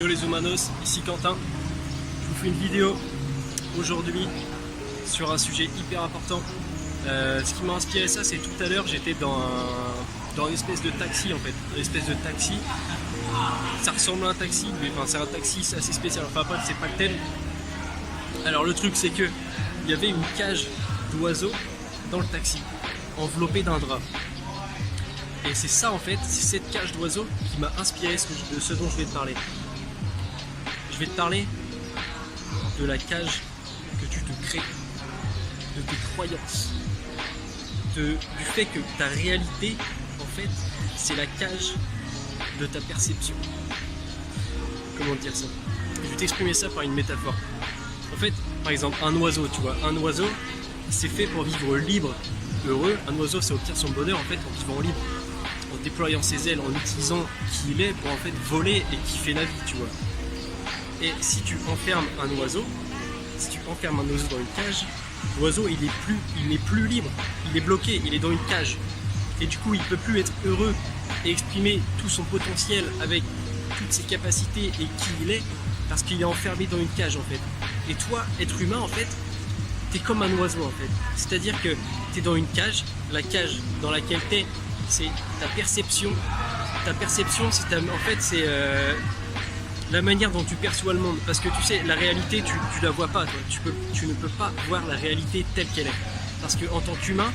Hello les humanos, ici Quentin. Je vous fais une vidéo aujourd'hui sur un sujet hyper important. Ce qui m'a inspiré ça, c'est tout à l'heure j'étais dans une espèce de taxi en fait. Une espèce de taxi. Ça ressemble à un taxi, mais enfin c'est un taxi, c'est assez spécial. Enfin bref, c'est pas le thème. Alors le truc c'est que il y avait une cage d'oiseaux dans le taxi, enveloppée d'un drap. Et c'est ça en fait, c'est cette cage d'oiseaux qui m'a inspiré de ce dont je vais te parler. Je vais te parler de la cage que tu te crées, de tes croyances, du fait que ta réalité, en fait, c'est la cage de ta perception. Comment dire ça? Je vais t'exprimer ça par une métaphore. En fait, par exemple, un oiseau, tu vois, un oiseau, c'est fait pour vivre libre, heureux. Un oiseau, ça obtient son bonheur, en fait, en vivant libre, en déployant ses ailes, en utilisant qui il est pour, en fait, voler et kiffer la vie, tu vois. Et si tu enfermes un oiseau, dans une cage, l'oiseau il n'est plus libre, il est bloqué, il est dans une cage. Et du coup il ne peut plus être heureux et exprimer tout son potentiel avec toutes ses capacités et qui il est, parce qu'il est enfermé dans une cage en fait. Et toi, être humain en fait, t'es comme un oiseau en fait. C'est-à-dire que t'es dans une cage, la cage dans laquelle t'es, c'est ta perception. Ta perception, c'est la manière dont tu perçois le monde, parce que tu sais, la réalité, tu la vois pas, toi. Tu ne peux pas voir la réalité telle qu'elle est. Parce qu'en tant qu'humain,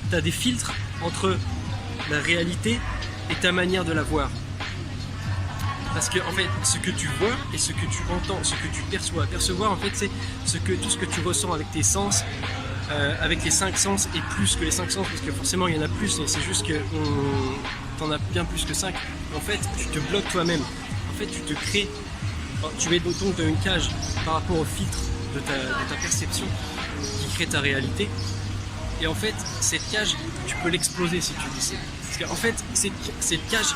tu as des filtres entre la réalité et ta manière de la voir. Parce que en fait, ce que tu vois et ce que tu entends, ce que tu perçois. Percevoir, en fait, c'est tout ce que tu ressens avec tes sens, avec les 5 sens et plus que les 5 sens, parce que forcément il y en a plus, c'est juste que t'en as bien plus que 5. En fait, tu te bloques toi-même. En fait, tu te crées, tu es donc dans une cage par rapport au filtre de ta perception qui crée ta réalité. Et en fait, cette cage, tu peux l'exploser si tu veux. Parce qu'en fait, cette cage,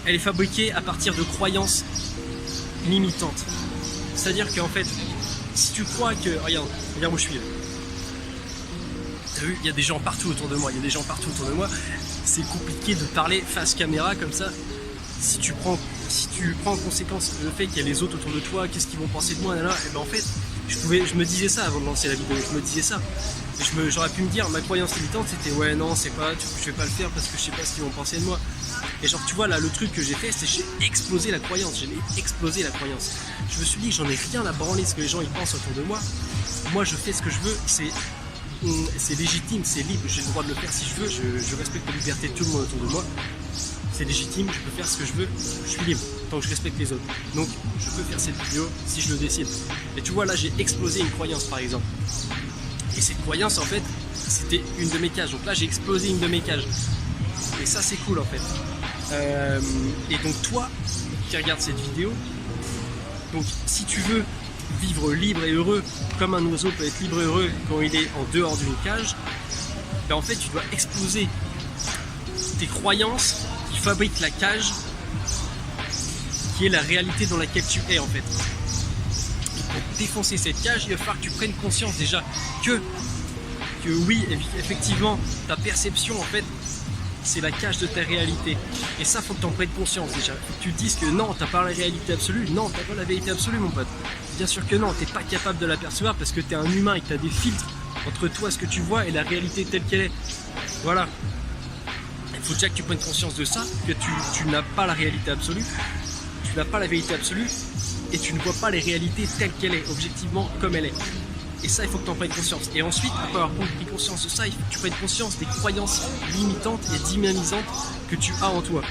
elle est fabriquée à partir de croyances limitantes. C'est-à-dire qu'en fait, si tu crois que... Regarde où je suis là. T'as vu, il y a des gens partout autour de moi, C'est compliqué de parler face caméra comme ça. Si tu prends en conséquence le fait qu'il y a les autres autour de toi, qu'est-ce qu'ils vont penser de moi, et ben en fait, je me disais ça avant de lancer la vidéo, je me disais ça. J'aurais pu me dire, ma croyance limitante c'était ouais non, je vais pas le faire parce que je sais pas ce qu'ils vont penser de moi. Et genre tu vois là, le truc que j'ai fait, c'est j'ai explosé la croyance, Je me suis dit, j'en ai rien à branler ce que les gens ils pensent autour de moi. Moi je fais ce que je veux, c'est légitime, c'est libre, j'ai le droit de le faire si je veux, je respecte la liberté de tout le monde autour de moi. C'est légitime, je peux faire ce que je veux, je suis libre, tant que je respecte les autres. Donc je peux faire cette vidéo si je le décide. Et tu vois là, j'ai explosé une croyance par exemple. Et cette croyance en fait, c'était une de mes cages. Donc là j'ai explosé une de mes cages. Et ça c'est cool en fait. Et donc toi qui regardes cette vidéo, donc si tu veux vivre libre et heureux, comme un oiseau peut être libre et heureux quand il est en dehors d'une cage, ben en fait tu dois exploser tes croyances qui fabriquent la cage qui est la réalité dans laquelle tu es en fait. Et pour défoncer cette cage, il va falloir que tu prennes conscience déjà que oui, effectivement, ta perception en fait c'est la cage de ta réalité. Et ça, faut que tu en prennes conscience déjà. Faut que tu te dises que non, t'as pas la réalité absolue. Non, t'as pas la vérité absolue mon pote. Bien sûr que non, t'es pas capable de l'apercevoir parce que t'es un humain et que t'as des filtres entre toi, ce que tu vois et la réalité telle qu'elle est. Voilà. Il faut déjà que tu prennes conscience de ça, que tu n'as pas la réalité absolue, tu n'as pas la vérité absolue et tu ne vois pas les réalités telles qu'elles est, objectivement comme elle est. Et ça, il faut que tu en prennes conscience. Et ensuite, après avoir pris conscience de ça, il faut que tu prennes conscience des croyances limitantes et dynamisantes que tu as en toi.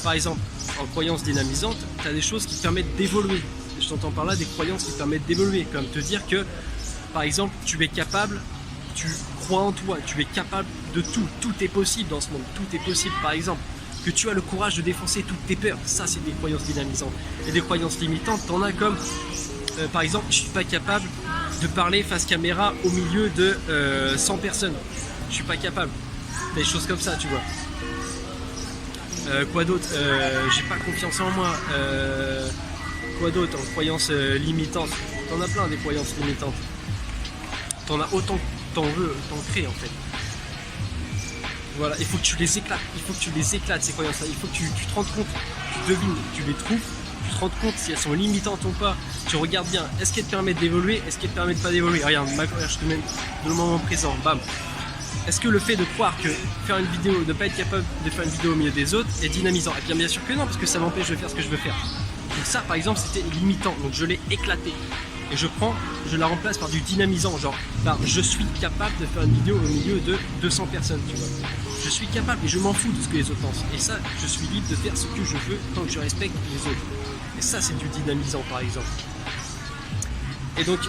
Par exemple, en croyances dynamisantes, tu as des choses qui te permettent d'évoluer. Je t'entends par là des croyances qui te permettent d'évoluer, comme te dire que, par exemple, tu es capable, tu crois en toi, tu es capable de tout. Tout est possible dans ce monde, tout est possible. Par exemple, que tu as le courage de défoncer toutes tes peurs, ça c'est des croyances dynamisantes. Et des croyances limitantes, t'en as comme, par exemple, je suis pas capable de parler face caméra au milieu de 100 personnes. Je suis pas capable. Des choses comme ça, tu vois. Quoi d'autre? J'ai pas confiance en moi. Quoi d'autre en croyances limitantes? T'en as plein des croyances limitantes. T'en as autant que t'en veux, t'en crées en fait. Voilà, il faut que tu les éclates, ces croyances-là. Il faut que tu te rendes compte, tu devines, tu les trouves, tu te te rendre compte si elles sont limitantes ou pas. Tu regardes bien, est-ce qu'elles te permettent d'évoluer, est-ce qu'elles te permettent pas d'évoluer. Regarde, je te mets dans le moment présent, bam. Est-ce que le fait de croire que faire une vidéo, ne pas être capable de faire une vidéo au milieu des autres est dynamisant? Et bien sûr que non, parce que ça m'empêche de faire ce que je veux faire. Donc ça par exemple c'était limitant, donc je l'ai éclaté. Et je la remplace par du dynamisant, genre je suis capable de faire une vidéo au milieu de 200 personnes, tu vois. Je suis capable et je m'en fous de ce que les autres pensent. Et ça, je suis libre de faire ce que je veux tant que je respecte les autres. Et ça c'est du dynamisant par exemple. Et donc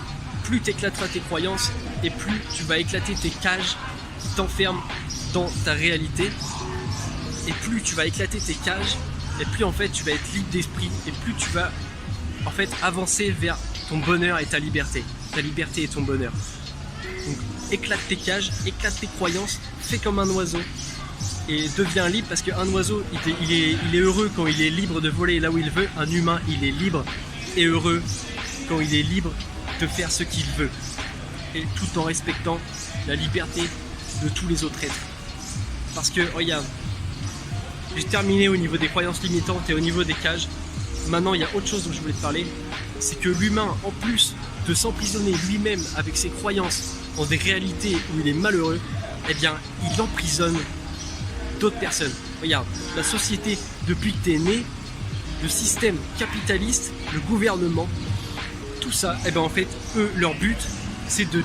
plus tu éclateras tes croyances et plus tu vas éclater tes cages qui t'enferment dans ta réalité. Et plus tu vas éclater tes cages et plus en fait tu vas être libre d'esprit et plus tu vas en fait avancer vers ton bonheur et ta liberté et ton bonheur. Donc éclate tes cages, éclate tes croyances, fais comme un oiseau et deviens libre, parce qu'un oiseau il est heureux quand il est libre de voler là où il veut. Un humain il est libre et heureux quand il est libre de faire ce qu'il veut, et tout en respectant la liberté de tous les autres êtres. Parce que regarde, j'ai terminé au niveau des croyances limitantes et au niveau des cages. Maintenant il y a autre chose dont je voulais te parler, c'est que l'humain, en plus de s'emprisonner lui-même avec ses croyances dans des réalités où il est malheureux, eh bien il emprisonne d'autres personnes. Regarde, la société, depuis que tu es né, le système capitaliste, le gouvernement, tout ça, eh bien en fait, eux, leur but, c'est de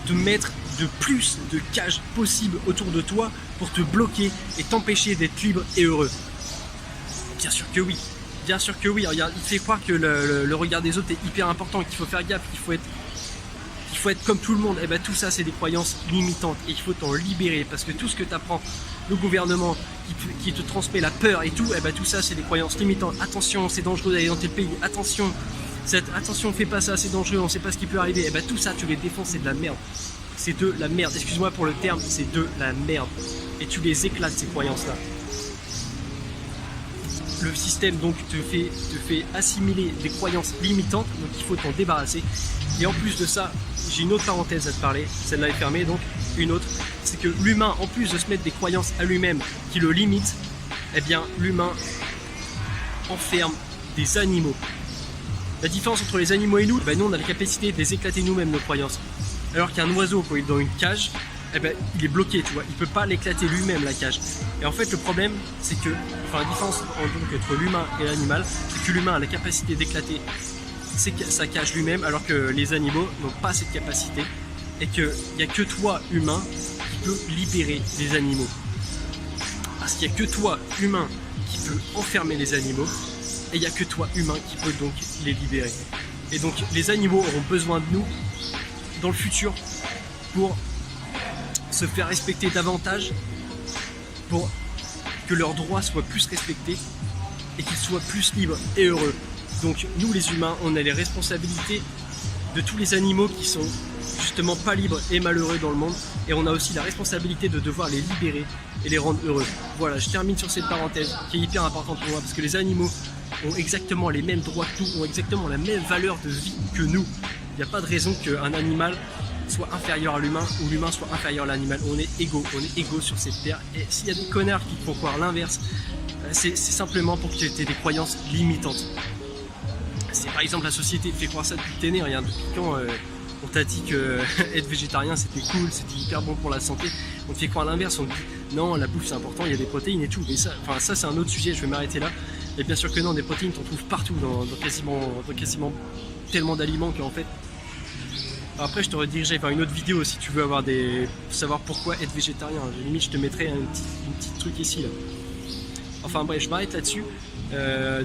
te mettre de plus de cages possibles autour de toi pour te bloquer et t'empêcher d'être libre et heureux. Bien sûr que oui. Bien sûr que oui. Regarde, il fait croire que le regard des autres est hyper important, qu'il faut faire gaffe, qu'il faut être comme tout le monde. Et bien tout ça c'est des croyances limitantes et il faut t'en libérer, parce que tout ce que t'apprends, le gouvernement qui te transmet la peur et tout, et bien tout ça c'est des croyances limitantes. Attention, c'est dangereux d'aller dans tel pays, attention, fais pas ça, c'est dangereux, on sait pas ce qui peut arriver. Et bien tout ça tu les défends, c'est de la merde. C'est de la merde, excuse-moi pour le terme, c'est de la merde. Et tu les éclates ces croyances là. Le système donc te fait assimiler des croyances limitantes, donc il faut t'en débarrasser. Et en plus de ça, j'ai une autre parenthèse à te parler, celle-là est fermée, donc une autre, c'est que l'humain, en plus de se mettre des croyances à lui-même qui le limitent, eh bien l'humain enferme des animaux. La différence entre les animaux et nous, ben nous on a la capacité de les éclater nous-mêmes nos croyances. Alors qu'un oiseau, quand il est dans une cage, eh ben, il est bloqué, tu vois, il peut pas l'éclater lui-même la cage. Et en fait le problème c'est que, enfin la différence donc, entre l'humain et l'animal, c'est que l'humain a la capacité d'éclater sa cage lui-même, alors que les animaux n'ont pas cette capacité, et qu'il n'y a que toi humain qui peut libérer les animaux. Parce qu'il n'y a que toi humain qui peut enfermer les animaux, et il n'y a que toi humain qui peut donc les libérer. Et donc les animaux auront besoin de nous dans le futur pour se faire respecter davantage, pour que leurs droits soient plus respectés et qu'ils soient plus libres et heureux. Donc nous les humains, on a les responsabilités de tous les animaux qui sont justement pas libres et malheureux dans le monde, et on a aussi la responsabilité de devoir les libérer et les rendre heureux. Voilà, je termine sur cette parenthèse qui est hyper importante pour moi, parce que les animaux ont exactement les mêmes droits que nous, ont exactement la même valeur de vie que nous. Il n'y a pas de raison qu'un animal soit inférieur à l'humain ou l'humain soit inférieur à l'animal. On est égaux sur cette terre. Et s'il y a des connards qui te font croire l'inverse, c'est simplement pour que tu aies des croyances limitantes. C'est par exemple la société te fait croire ça depuis que t'es né. Regarde, depuis quand on t'a dit que être végétarien c'était cool, c'était hyper bon pour la santé. On te fait croire l'inverse, on te dit non, la bouffe c'est important, il y a des protéines et tout. Mais ça c'est un autre sujet, je vais m'arrêter là. Et bien sûr que non, des protéines t'en trouves partout dans quasiment tellement d'aliments qu'en fait. Après je te redirigerai vers une autre vidéo si tu veux savoir pourquoi être végétarien. Limite je te mettrai un petit truc ici là. Enfin bref, je m'arrête là-dessus.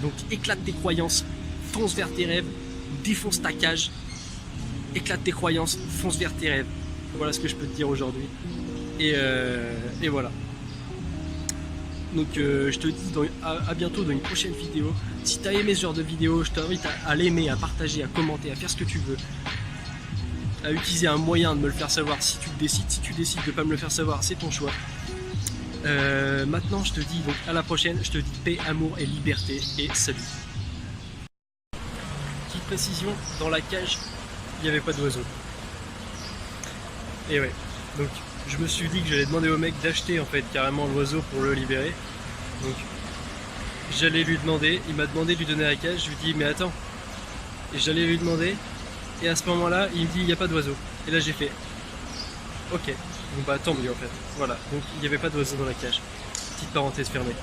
Donc éclate tes croyances, fonce vers tes rêves, défonce ta cage, éclate tes croyances, fonce vers tes rêves. Voilà ce que je peux te dire aujourd'hui. Et voilà. Donc je te dis à bientôt dans une prochaine vidéo. Si tu as aimé ce genre de vidéo, je t'invite à l'aimer, à partager, à commenter, à faire ce que tu veux. À utiliser un moyen de me le faire savoir si tu décides. Si tu décides de ne pas me le faire savoir, c'est ton choix. Maintenant je te dis donc à la prochaine. Je te dis paix, amour et liberté, et salut. Petite précision, dans la cage il n'y avait pas d'oiseau. Et ouais, donc je me suis dit que j'allais demander au mec d'acheter en fait carrément l'oiseau pour le libérer. Donc j'allais lui demander, il m'a demandé de lui donner la cage, je lui dis mais attends, et j'allais lui demander, et à ce moment-là, il me dit il n'y a pas d'oiseau. Et là j'ai fait ok, bon bah tant mieux en fait. Voilà, donc il n'y avait pas d'oiseau dans la cage. Petite parenthèse fermée.